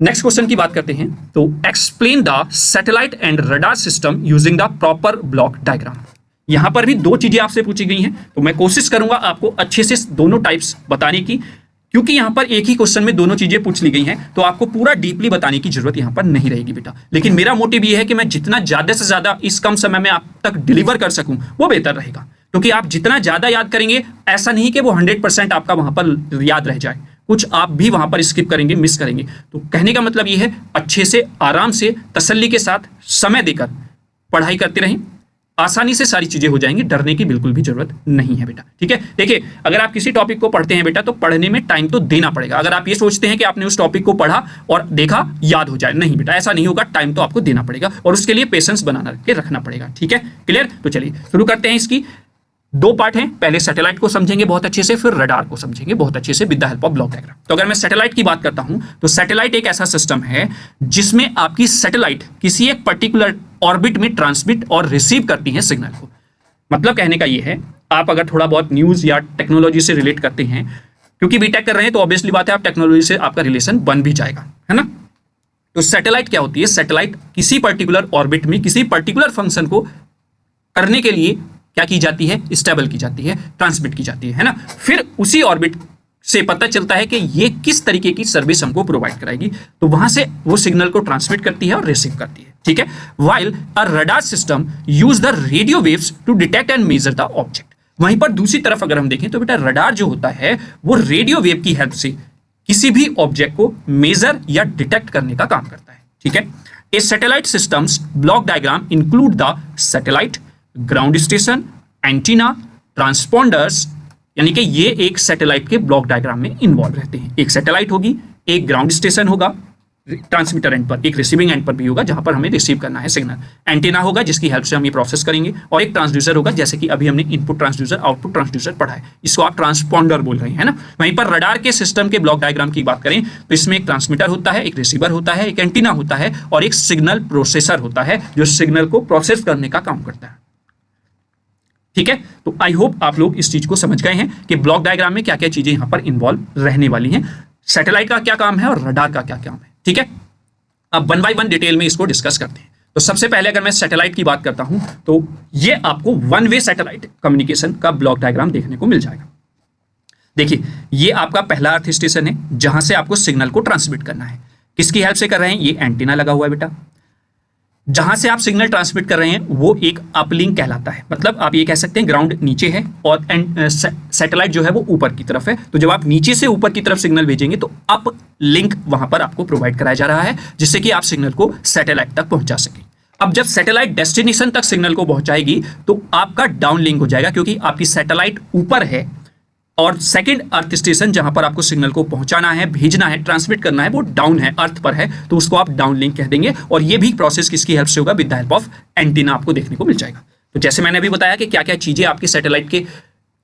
Next question की बात करते हैं। तो explain the satellite and radar system using the proper block diagram. यहां पर भी दो चीजें आपसे पूछी गई हैं, तो मैं कोशिश करूंगा आपको अच्छे से दोनों टाइप्स बताने की, क्योंकि यहां पर एक ही क्वेश्चन में दोनों चीजें पूछ ली गई हैं, तो आपको पूरा डीपली बताने की जरूरत यहां पर नहीं रहेगी बेटा। लेकिन मेरा मोटिव यह है कि मैं जितना ज्यादा से ज्यादा इस कम समय में आप तक डिलीवर कर सकूं वो बेहतर रहेगा, क्योंकि आप जितना ज्यादा याद करेंगे ऐसा नहीं कि वो 100% आपका वहां पर याद रह जाए, कुछ आप भी वहां पर स्किप करेंगे, मिस करेंगे। तो कहने का मतलब ये है अच्छे से, आराम से, तसल्ली के साथ, समय देकर पढ़ाई करते रहें, आसानी से सारी चीजें हो जाएंगी, डरने की बिल्कुल भी जरूरत नहीं है बेटा। ठीक है, देखिए अगर आप किसी टॉपिक को पढ़ते हैं बेटा तो पढ़ने में टाइम तो देना पड़ेगा। अगर आप ये सोचते हैं कि आपने उस टॉपिक को पढ़ा और देखा याद हो जाए, नहीं बेटा ऐसा नहीं होगा, टाइम तो आपको देना पड़ेगा और उसके लिए पेशेंस बनाना के रखना पड़ेगा। ठीक है, क्लियर? तो चलिए शुरू करते हैं। इसकी दो पार्ट हैं, पहले सैटेलाइट को समझेंगे बहुत अच्छे से, फिर रडार को समझेंगे बहुत अच्छे से with the help of block diagram. तो अगर मैं सैटेलाइट की बात करता हूं तो सैटेलाइट एक ऐसा सिस्टम है जिसमें आपकी सैटेलाइट किसी एक पर्टिकुलर ऑर्बिट में ट्रांसमिट और रिसीव करती है सिग्नल को। मतलब कहने का ये है, आप अगर थोड़ा बहुत न्यूज या टेक्नोलॉजी से रिलेट करते हैं, क्योंकि बीटेक कर रहे हैं तो ऑब्वियसली बात है आप टेक्नोलॉजी से आपका रिलेशन बन भी जाएगा, है ना। तो सैटेलाइट क्या होती है? सैटेलाइट किसी पर्टिकुलर ऑर्बिट में किसी पर्टिकुलर फंक्शन को करने के लिए क्या की जाती है? स्टेबल की जाती है, ट्रांसमिट की जाती है ना। फिर उसी ऑर्बिट से पता चलता है कि ये किस तरीके की सर्विस हमको प्रोवाइड कराएगी, तो वहां से वो सिग्नल को ट्रांसमिट करती है और रिसीव करती है। ठीक है, while a radar system use the radio waves to detect and measure the object. वहीं पर दूसरी तरफ अगर हम देखें तो बेटा रडार जो होता है वो रेडियो वेव की हेल्प से किसी भी ऑब्जेक्ट को मेजर या डिटेक्ट करने का काम करता है। ठीक है, a satellite systems block diagram include the satellite, ground station, antenna, transponders, यानी कि ये एक सैटेलाइट के ब्लॉक डायग्राम में इन्वॉल्व रहते हैं। एक सैटेलाइट होगी, एक ग्राउंड स्टेशन होगा ट्रांसमीटर एंड पर, एक रिसीविंग एंड पर भी होगा जहां पर हमें रिसीव करना है सिग्नल, एंटीना होगा जिसकी हेल्प से हम ये प्रोसेस करेंगे, और एक ट्रांसड्यूसर होगा, जैसे कि अभी हमने इनपुट ट्रांसड्यूसर आउटपुट ट्रांसड्यूसर पढ़ा है, इसको आप ट्रांसपोंडर बोल रहे हैं ना। वहीं पर रडार के सिस्टम के ब्लॉक डायग्राम की बात करें तो इसमें एक ट्रांसमीटर होता है, एक रिसीवर होता है, एक एंटीना होता है और एक सिग्नल प्रोसेसर होता है जो सिग्नल को प्रोसेस करने का काम करता है। ठीक है, तो आई होप आप लोग इस चीज को समझ गए हैं कि ब्लॉक डायग्राम में क्या क्या चीजें यहां पर इन्वॉल्व रहने वाली हैं, सैटेलाइट का क्या काम है और रडार का क्या काम है। ठीक है, अब वन बाय वन डिटेल में इसको डिस्कस करते हैं। तो सबसे पहले अगर मैं सैटेलाइट की बात करता हूं तो ये आपको वन वे सैटेलाइट कम्युनिकेशन का ब्लॉक डायग्राम देखने को मिल जाएगा। देखिए ये आपका पहला अर्थ स्टेशन है जहां से आपको सिग्नल को ट्रांसमिट करना है। किसकी हेल्प से कर रहे हैं? ये एंटीना लगा हुआ है बेटा। जहां से आप सिग्नल ट्रांसमिट कर रहे हैं वो एक अपलिंक कहलाता है, मतलब आप ये कह सकते हैं ग्राउंड नीचे है और सैटेलाइट जो है वो ऊपर की तरफ है। तो जब आप नीचे से ऊपर की तरफ सिग्नल भेजेंगे तो अप लिंक वहां पर आपको प्रोवाइड कराया जा रहा है, जिससे कि आप सिग्नल को सैटेलाइट तक पहुंचा सकें। अब जब सैटेलाइट डेस्टिनेशन तक सिग्नल को पहुंचाएगी तो आपका डाउन लिंक हो जाएगा, क्योंकि आपकी सैटेलाइट ऊपर है और सेकंड अर्थ स्टेशन जहां पर आपको सिग्नल को पहुंचाना है, भेजना है, ट्रांसमिट करना है, वो डाउन है, अर्थ पर है, तो उसको आप डाउन लिंक कह देंगे। और ये भी प्रोसेस किसकी हेल्प से होगा? With the help of antenna आपको देखने को मिल जाएगा। तो जैसे मैंने अभी बताया कि क्या क्या चीजें आपके सैटेलाइट के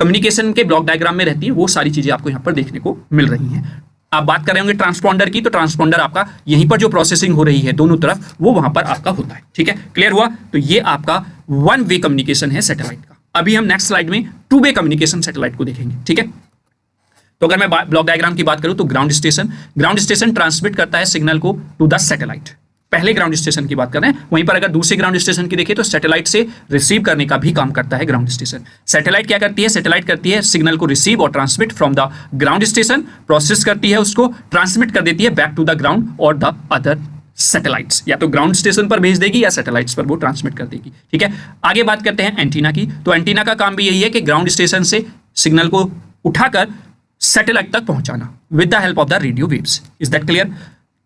कम्युनिकेशन के ब्लॉक डायग्राम में रहती है, वो सारी चीजें आपको यहाँ पर देखने को मिल रही हैं। आप बात कर रहे होंगे ट्रांसपोंडर की, तो ट्रांसपोंडर आपका यहीं पर जो प्रोसेसिंग हो रही है दोनों तरफ, वो वहां पर आपका होता है। ठीक है, क्लियर हुआ? तो ये आपका वन वे कम्युनिकेशन है सैटेलाइट का। अभी हम नेक्स्ट स्लाइड में टू वे कम्युनिकेशन सैटेलाइट को देखेंगे। ठीक है, तो अगर मैं ब्लॉक डायग्राम की बात करूं तो ग्राउंड स्टेशन ट्रांसमिट करता है सिग्नल को टू द सैटेलाइट। पहले ग्राउंड स्टेशन की बात कर रहे हैं, वहीं पर अगर दूसरे ग्राउंड स्टेशन की देखें तो सैटेलाइट से रिसीव करने का भी काम करता है ग्राउंड स्टेशन। सैटेलाइट क्या करती है? सैटेलाइट करती है सिग्नल को रिसीव और transmit from the ground station, process करती है उसको, ट्रांसमिट कर देती है बैक टू द ग्राउंड और द अदर सैटेलाइट्स, या तो ग्राउंड स्टेशन पर भेज देगी या सैटेलाइट्स पर वो ट्रांसमिट कर देगी। ठीक है, आगे बात करते हैं एंटीना की। तो एंटीना का काम भी यही है कि ग्राउंड स्टेशन से सिग्नल को उठाकर सैटेलाइट तक पहुंचाना with the help of the radio waves. Is that clear?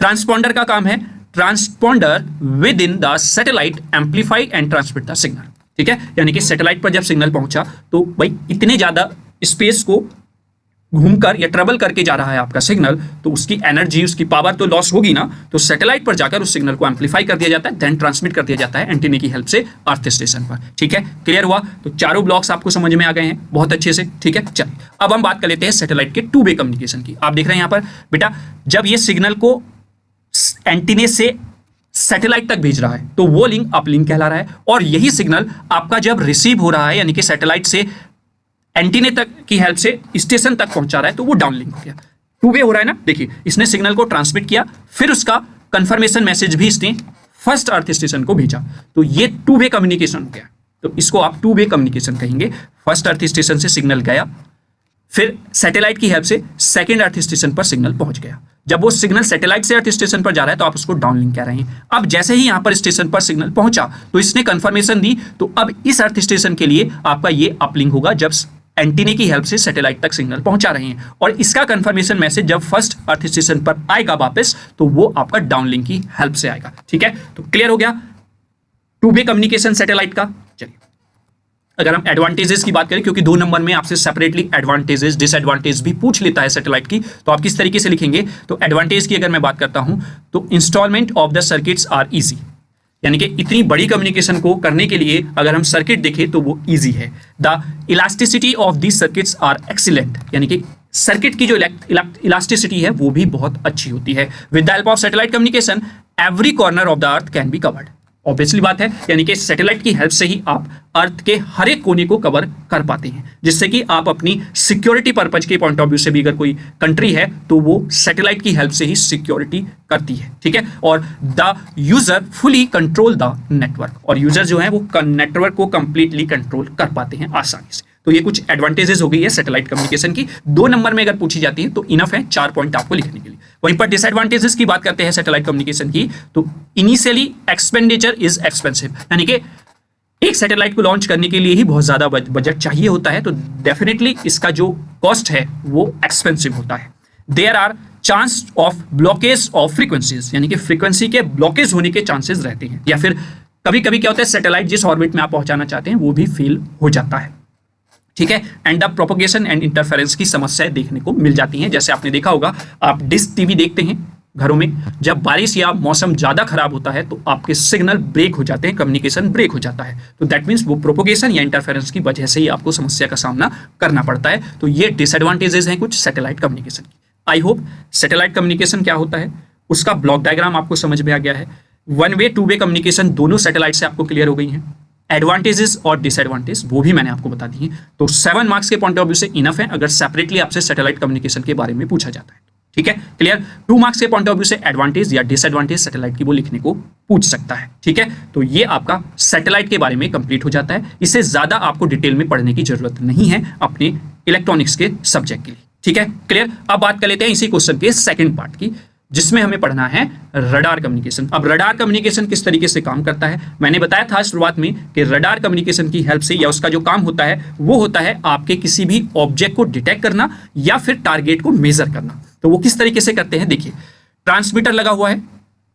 Transponder का काम है transponder with in the satellite amplify and transmit the signal. ठीक है, यानी कि सैटेलाइट पर जब सिग्नल पहुंचा तो भाई इतने ज्यादा स्पेस को घूमकर या ट्रेवल करके जा रहा है आपका सिग्नल, तो उसकी एनर्जी, उसकी पावर तो लॉस होगी ना, तो सैटेलाइट पर जाकर उस सिग्नल को एम्पलीफाई कर दिया जाता है, देन ट्रांसमिट कर दिया जाता है एंटीना की हेल्प से अर्थ स्टेशन पर। ठीक है, क्लियर हुआ? तो चारों ब्लॉक्स आपको समझ में आ गए हैं बहुत अच्छे से। ठीक है, चलिए अब हम बात कर लेते हैं सैटेलाइट के टू वे कम्युनिकेशन की। आप देख रहे हैं यहाँ पर बेटा, जब ये सिग्नल को एंटीने से सैटेलाइट तक भेज रहा है तो वो लिंक अपलिंक कहला रहा है, और यही सिग्नल आपका जब रिसीव हो रहा है यानी कि सैटेलाइट से एंटीने तक की हेल्प से स्टेशन तक पहुंचा रहा है तो वो डाउनलिंक हो गया। टू वे हो रहा है ना, देखिए इसने सिग्नल को ट्रांसमिट किया, फिर उसका कंफर्मेशन मैसेज भी इसने फर्स्ट अर्थ स्टेशन को भेजा, तो ये टू वे कम्युनिकेशन हो गया। तो इसको आप टू वे कम्युनिकेशन कहेंगे। फर्स्ट अर्थ स्टेशन से सिग्नल गया, फिर सैटेलाइट की हेल्प से सेकंड अर्थ स्टेशन पर सिग्नल पहुंच गया। जब वो सिग्नल सैटेलाइट से अर्थ स्टेशन पर जा रहा है तो आप उसको डाउनलिंक कह रहे हैं। अब जैसे ही यहां पर स्टेशन पर सिग्नल पहुंचा तो इसने कंफर्मेशन दी, तो अब इस अर्थ स्टेशन के लिए आपका ये अपलिंक होगा जब एंटीने की हेल्प से सैटेलाइट तक सिग्नल पहुंचा रहे हैं, और इसका कंफर्मेशन मैसेज जब फर्स्ट अर्थ स्टेशन पर आएगा वापस तो वो आपका डाउनलिंक की हेल्प से आएगा। ठीक है, तो क्लियर हो गया टू वे कम्युनिकेशन सैटेलाइट का। चलिए अगर हम एडवांटेजेस की बात करें, क्योंकि 2 नंबर में आपसे सेपरेटली एडवांटेजेस डिसएडवांटेज भी पूछ लेता है सैटेलाइट की, तो आप किस तरीके से लिखेंगे। तो एडवांटेज की अगर मैं बात करता हूं तो installment of the circuits are easy, यानी कि इतनी बड़ी कम्युनिकेशन को करने के लिए अगर हम सर्किट देखें तो वो इजी है। The elasticity of these circuits are excellent, यानी कि सर्किट की जो इलास्टिसिटी है वो भी बहुत अच्छी होती है। With the help of satellite communication every corner of the earth can be covered, obviously बात है, यानी कि सैटेलाइट की हेल्प से ही आप अर्थ के हर एक कोने को कवर कर पाते हैं, जिससे कि आप अपनी सिक्योरिटी पर्पज के पॉइंट ऑफ व्यू से भी अगर कोई कंट्री है तो वो सैटेलाइट की हेल्प से ही सिक्योरिटी करती है। ठीक है, और the user fully control the network, और यूजर जो है वो नेटवर्क को कंप्लीटली कंट्रोल कर पाते हैं आसानी से। तो ये कुछ एडवांटेजेस हो गई है सैटेलाइट कम्युनिकेशन की। 2 नंबर में अगर पूछी जाती है तो इनफ है 4 पॉइंट आपको लिखने के लिए। वहीं पर डिसएडवांटेजेस की बात करते हैं सैटेलाइट कम्युनिकेशन की, तो इनिशियली एक्सपेंडिचर इज एक्सपेंसिव, यानी कि एक सैटेलाइट को लॉन्च करने के लिए ही बहुत ज्यादा बजट चाहिए होता है, तो डेफिनेटली इसका जो कॉस्ट है वो एक्सपेंसिव होता है। There are chance of blockage of frequencies, यानी कि फ्रीक्वेंसी के ब्लॉकेज होने के चांसेस रहते हैं, या फिर कभी कभी क्या होता है सैटेलाइट जिस ऑर्बिट में आप पहुंचाना चाहते हैं वो भी फेल हो जाता है। ठीक है, and the propagation and interference की समस्याएं देखने को मिल जाती हैं। जैसे आपने देखा होगा, आप डिश टीवी देखते हैं घरों में, जब बारिश या मौसम ज्यादा खराब होता है तो आपके सिग्नल ब्रेक हो जाते हैं, कम्युनिकेशन ब्रेक हो जाता है, तो दैट मीन्स वो प्रोपोगेशन या इंटरफेरेंस की वजह से ही आपको समस्या का सामना करना पड़ता है। तो ये डिसएडवांटेजेस हैं कुछ सैटेलाइट कम्युनिकेशन की। आई होप सैटेलाइट कम्युनिकेशन क्या होता है उसका ब्लॉक डायग्राम आपको समझ में आ गया है। 1 वे 2 वे कम्युनिकेशन दोनों सैटेलाइट से आपको क्लियर हो गई हैं। एडवांटेजेस और डिसएडवांटेज वो भी मैंने आपको बता दी हैं। तो 7 मार्क्स के पॉइंट ऑफ व्यू से इनफ है अगर सेपरेटली आपसे सैटेलाइट कम्युनिकेशन के बारे में पूछा जाता है। ठीक है, क्लियर। 2 मार्क्स के पॉइंट ऑफ व्यू से एडवांटेज या डिसएडवांटेज सैटेलाइट की वो लिखने को पूछ सकता है। ठीक है, तो ये आपका सैटेलाइट के बारे में कंप्लीट हो जाता है। इससे ज्यादा आपको डिटेल में पढ़ने की जरूरत नहीं है अपने इलेक्ट्रॉनिक्स के सब्जेक्ट के लिए। ठीक है, क्लियर। अब बात कर लेते हैं इसी क्वेश्चन के सेकंड पार्ट की, जिसमें हमें पढ़ना है रडार कम्युनिकेशन। अब रडार कम्युनिकेशन किस तरीके से काम करता है, मैंने बताया था शुरुआत में कि रडार कम्युनिकेशन की हेल्प से या उसका जो काम होता है वो होता है आपके किसी भी ऑब्जेक्ट को डिटेक्ट करना या फिर टारगेट को मेजर करना। तो वो किस तरीके से करते हैं, देखिए ट्रांसमीटर लगा हुआ है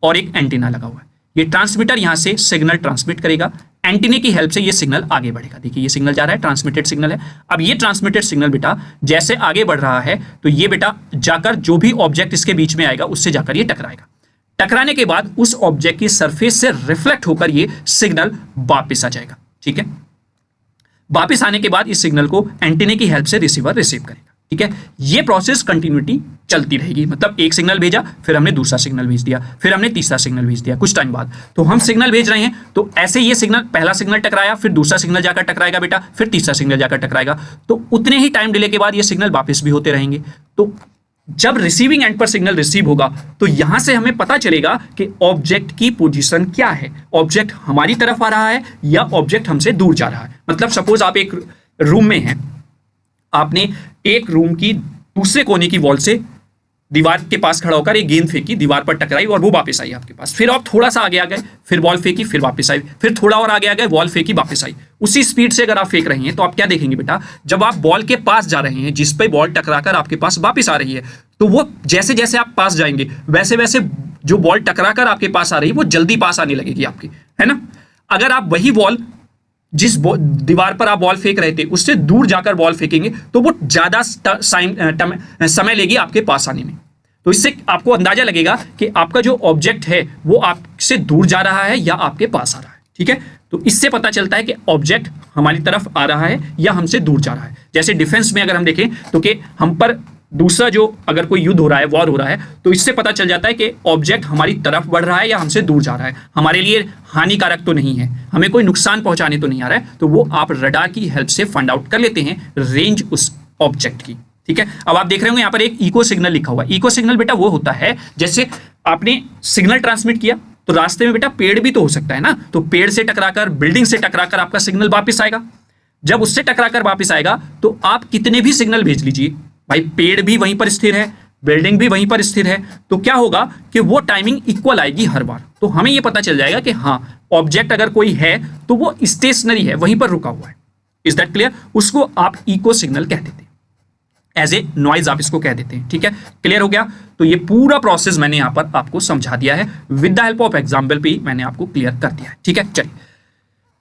और एक एंटीना लगा हुआ है। ये ट्रांसमीटर यहां से सिग्नल ट्रांसमिट करेगा, एंटीने की हेल्प से ये सिग्नल आगे बढ़ेगा। देखिए ये सिग्नल जा रहा है, ट्रांसमिटेड सिग्नल है। अब ये ट्रांसमिटेड सिग्नल बेटा जैसे आगे बढ़ रहा है तो ये बेटा जाकर जो भी ऑब्जेक्ट इसके बीच में आएगा उससे जाकर ये टकराएगा। टकराने के बाद उस ऑब्जेक्ट की सरफेस से रिफ्लेक्ट होकर ये सिग्नल वापस आ जाएगा। ठीक है, वापस आने के बाद इस सिग्नल को एंटीने की हेल्प से रिसीवर रिसीव करेगा। ठीक है, ये प्रोसेस कंटिन्यूटी चलती रहेगी, मतलब एक सिग्नल भेजा, फिर हमने दूसरा सिग्नल भेज दिया, फिर हमने तीसरा सिग्नल भेज दिया। कुछ टाइम बाद तो हम सिग्नल भेज रहे हैं तो ऐसे ये सिग्नल, पहला सिग्नल टकराया, फिर दूसरा सिग्नल जाकर टकराएगा बेटा, फिर तीसरा सिग्नल जाकर टकराएगा, तो उतने ही टाइम डिले के बाद ये सिग्नल वापस भी होते रहेंगे। तो जब रिसीविंग एंड पर सिग्नल रिसीव होगा तो यहां से हमें पता चलेगा कि ऑब्जेक्ट की पोजीशन क्या है, ऑब्जेक्ट हमारी तरफ आ रहा है या ऑब्जेक्ट हमसे दूर जा रहा है। मतलब सपोज आप एक रूम में हैं, आपने एक रूम की दूसरे कोने की वॉल से दीवार के पास खड़ा होकर एक गेंद फेंकी, दीवार पर टकराई और वो वापस आई आपके पास। फिर आप थोड़ा सा आगे आ गए, फिर बॉल फेंकी, फिर वापस आई, फिर थोड़ा और आगे आ गए, बॉल फेंकी, वापस आई। उसी स्पीड से अगर आप फेंक रहे हैं तो आप क्या देखेंगे बेटा, जब आप बॉल के पास जा रहे हैं जिस पे बॉल टकराकर आपके पास वापस आ रही है, तो वो जैसे जैसे आप पास जाएंगे वैसे वैसे जो बॉल टकराकर आपके पास आ रही है वो जल्दी पास आने लगेगी आपकी, है ना। अगर आप वही बॉल जिस दीवार पर आप बॉल फेंक रहे थे उससे दूर जाकर बॉल फेंकेंगे तो वो ज्यादा समय लेगी आपके पास आने में। तो इससे आपको अंदाजा लगेगा कि आपका जो ऑब्जेक्ट है वो आपसे दूर जा रहा है या आपके पास आ रहा है। ठीक है, तो इससे पता चलता है कि ऑब्जेक्ट हमारी तरफ आ रहा है या हमसे दूर जा रहा है। जैसे डिफेंस में अगर हम देखें तो कि हम पर दूसरा जो अगर कोई युद्ध हो रहा है, वॉर हो रहा है, तो इससे पता चल जाता है कि ऑब्जेक्ट हमारी तरफ बढ़ रहा है या हमसे दूर जा रहा है, हमारे लिए हानिकारक तो नहीं है, हमें कोई नुकसान पहुंचाने तो नहीं आ रहा है। तो वो आप रडार की हेल्प से फाइंड आउट कर लेते हैं रेंज उस ऑब्जेक्ट की। ठीक है। अब आप देख रहे होंगे यहाँ पर एक इको सिग्नल लिखा हुआ है। इको सिग्नल बेटा वो होता है जैसे आपने सिग्नल ट्रांसमिट किया तो रास्ते में बेटा पेड़ भी तो हो सकता है ना, तो पेड़ से टकराकर, बिल्डिंग से टकराकर आपका सिग्नल वापस आएगा। जब उससे टकराकर वापस आएगा तो आप कितने भी सिग्नल भेज लीजिए भाई, पेड़ भी वहीं पर स्थिर है, बिल्डिंग भी वहीं पर स्थिर है, तो क्या होगा कि वो टाइमिंग इक्वल आएगी हर बार। तो हमें ये पता चल जाएगा कि हाँ, ऑब्जेक्ट अगर कोई है तो वो स्टेशनरी है, वहीं पर रुका हुआ है। Is that clear? उसको आप इको सिग्नल कह देते हैं, एज ए नॉइज आप इसको कह देते हैं। ठीक है, क्लियर हो गया? तो ये पूरा प्रोसेस मैंने यहां पर आपको समझा दिया है, with the help of example पे मैंने आपको क्लियर कर दिया है। ठीक है, चलिए।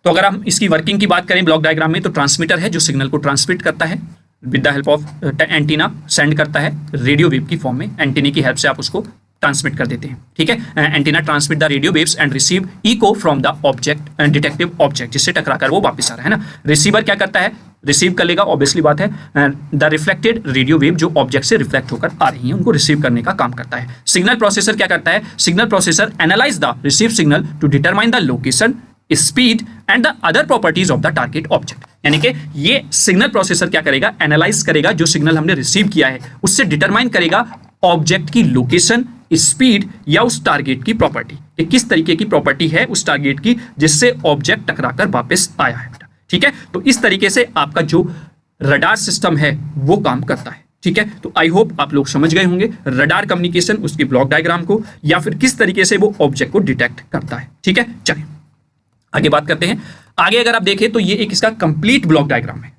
तो अगर हम इसकी वर्किंग की बात करें ब्लॉक डायग्राम में, तो ट्रांसमीटर है जो सिग्नल को ट्रांसमिट करता है, with the help of antenna send करता है रेडियो वेव की फॉर्म में, एंटीना की हेल्प से आप उसको ट्रांसमिट कर देते हैं। ठीक है, antenna transmit the radio waves and receive eco from the object, detective object, जिससे टकराकर वो वापस आ रहा है ना। रिसीवर क्या करता है? रिसीव कर लेगा, ऑब्वियसली बात है। द रिफ्लेक्टेड रेडियो वेव जो ऑब्जेक्ट से रिफ्लेक्ट होकर आ रही है उनको रिसीव करने का काम करता है। सिग्नल प्रोसेसर क्या करता है? Signal processor analyse the receive signal to determine the location, speed and the other properties of the target object. यानी कि ये सिग्नल प्रोसेसर क्या करेगा? एनालाइज करेगा जो सिग्नल हमने रिसीव किया है, उससे डिटरमाइन करेगा ऑब्जेक्ट की लोकेशन, स्पीड या उस टारगेट की प्रॉपर्टी, कि किस तरीके की प्रॉपर्टी है उस टारगेट की जिससे ऑब्जेक्ट टकराकर वापस आया है। ठीक है, तो इस तरीके से आपका जो रडार सिस्टम है वो काम करता है। ठीक है, तो आई होप आप लोग समझ गए होंगे रडार कम्युनिकेशन, उसकी ब्लॉक डायग्राम को, या फिर किस तरीके से वो ऑब्जेक्ट को डिटेक्ट करता है। ठीक है, चलिए आगे बात करते हैं। आगे अगर आप देखें तो ये एक इसका कंप्लीट ब्लॉक डायग्राम है।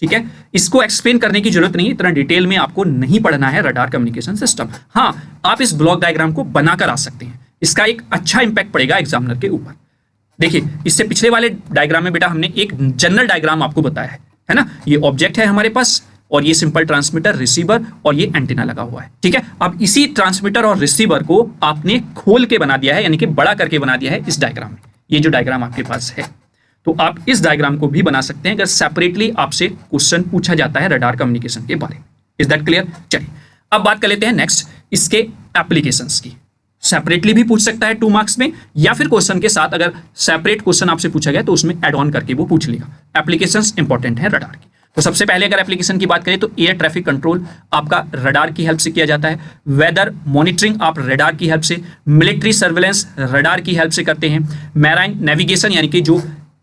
ठीक है, इसको एक्सप्लेन करने की जरूरत नहीं है, इतना डिटेल में आपको नहीं पढ़ना है रडार कम्युनिकेशन सिस्टम। हाँ, आप इस ब्लॉक डायग्राम को बनाकर आ सकते हैं, इसका एक अच्छा इंपैक्ट पड़ेगा एग्जामिनर के ऊपर। देखिए, इससे पिछले वाले डायग्राम में बेटा हमने एक जनरल डायग्राम आपको बताया है ना। ये ऑब्जेक्ट है हमारे पास और ये सिंपल ट्रांसमीटर, रिसीवर और ये एंटीना लगा हुआ है। ठीक है, अब इसी ट्रांसमीटर और रिसीवर को आपने खोल के बना दिया है, यानी कि बड़ा करके बना दिया है इस डायग्राम में। ये जो डायग्राम आपके पास है, तो आप इस डायग्राम को भी बना सकते हैं अगर सेपरेटली आपसे क्वेश्चन पूछा जाता है रडार कम्युनिकेशन के बारे में। Is that clear? चलिए अब बात कर लेते हैं नेक्स्ट इसके एप्लीकेशंस की। सेपरेटली भी पूछ सकता है 2 मार्क्स में, या फिर क्वेश्चन के साथ अगर सेपरेट क्वेश्चन आपसे पूछा गया तो उसमें ऐड ऑन करके वो पूछ लेगा। एप्लीकेशंस इंपॉर्टेंट है रडार की। तो सबसे पहले अगर एप्लीकेशन की बात करें तो एयर ट्रैफिक कंट्रोल आपका रडार की हेल्प से किया जाता है। वेदर मॉनिटरिंग आप रडार की हेल्प से, मिलिट्री सर्वेलेंस रडार की हेल्प से करते हैं। मैराइन नेविगेशन यानी कि जो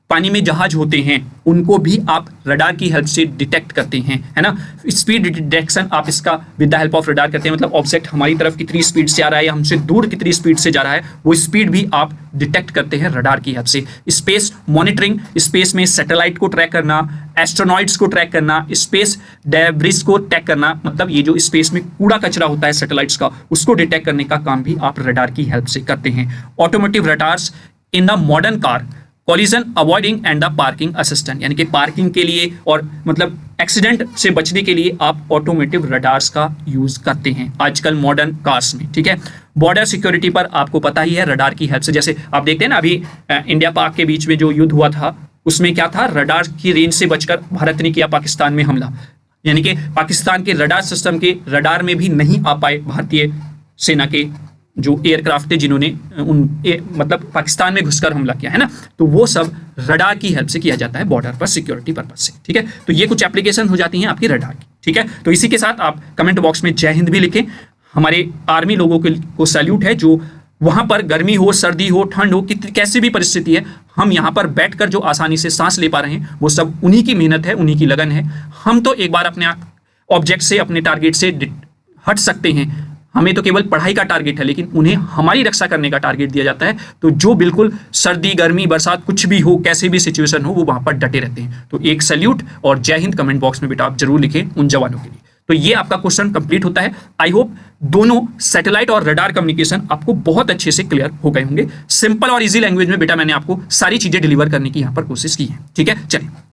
पानी में जहाज होते हैं उनको भी आप रडार की हेल्प से डिटेक्ट करते हैं, है ना। स्पीड डिटेक्शन आप इसका with the help of radar करते हैं, मतलब ऑब्जेक्ट हमारी तरफ कितनी स्पीड से आ रहा है या हमसे दूर कितनी स्पीड से जा रहा है वो स्पीड भी आप डिटेक्ट करते हैं रडार की हेल्प से। स्पेस मॉनिटरिंग, स्पेस में सैटेलाइट को ट्रैक करना, एस्ट्रोनॉइट्स को ट्रैक करना, स्पेस डेब्रिस को ट्रैक करना, मतलब ये जो स्पेस में कूड़ा कचरा होता है सैटेलाइट्स का उसको डिटेक्ट करने का काम भी आप रडार की हेल्प से करते हैं। Automotive radars in the modern car, collision avoiding and the parking assistant, यानी कि पार्किंग के लिए और मतलब एक्सीडेंट से बचने के लिए आप ऑटोमोटिव रडार्स का यूज करते हैं आजकल मॉडर्न कार्स में। ठीक है, बॉर्डर सिक्योरिटी पर आपको पता ही है रडार की हेल्प से, जैसे आप देखते हैं ना अभी इंडिया पाक के बीच में जो युद्ध हुआ था उसमें क्या था, रडार की रेंज से बचकर भारत ने किया पाकिस्तान में हमला, यानी कि पाकिस्तान के रडार सिस्टम के रडार में भी नहीं आ पाए भारतीय सेना के जो एयरक्राफ्ट थे जिन्होंने मतलब पाकिस्तान में घुसकर हमला किया है ना, तो वो सब रडार की हेल्प से किया जाता है बॉर्डर पर सिक्योरिटी पर्पज से। ठीक है, तो ये कुछ एप्लीकेशन हो जाती हैं आपकी रडार की। ठीक है, तो इसी के साथ आप कमेंट बॉक्स में जय हिंद भी लिखें। हमारे आर्मी लोगों को सैल्यूट है जो वहां पर गर्मी हो, सर्दी हो, ठंड हो, कैसी भी परिस्थिति है, हम यहाँ पर बैठकर जो आसानी से सांस ले पा रहे हैं वो सब उन्हीं की मेहनत है, उन्हीं की लगन है। हम तो एक बार अपने ऑब्जेक्ट से, अपने टारगेट से हट सकते हैं, हमें तो केवल पढ़ाई का टारगेट है, लेकिन उन्हें हमारी रक्षा करने का टारगेट दिया जाता है। तो जो बिल्कुल सर्दी गर्मी बरसात कुछ भी हो, कैसे भी सिचुएशन हो, वो वहां पर डटे रहते हैं। तो एक सैल्यूट और जय हिंद कमेंट बॉक्स में बेटा आप जरूर लिखें उन जवानों के लिए। तो ये आपका क्वेश्चन कंप्लीट होता है। आई होप दोनों सैटेलाइट और रडार कम्युनिकेशन आपको बहुत अच्छे से क्लियर हो गए होंगे। सिंपल और इजी लैंग्वेज में बेटा मैंने आपको सारी चीजें डिलीवर करने की यहाँ पर कोशिश की है। ठीक है, चलिए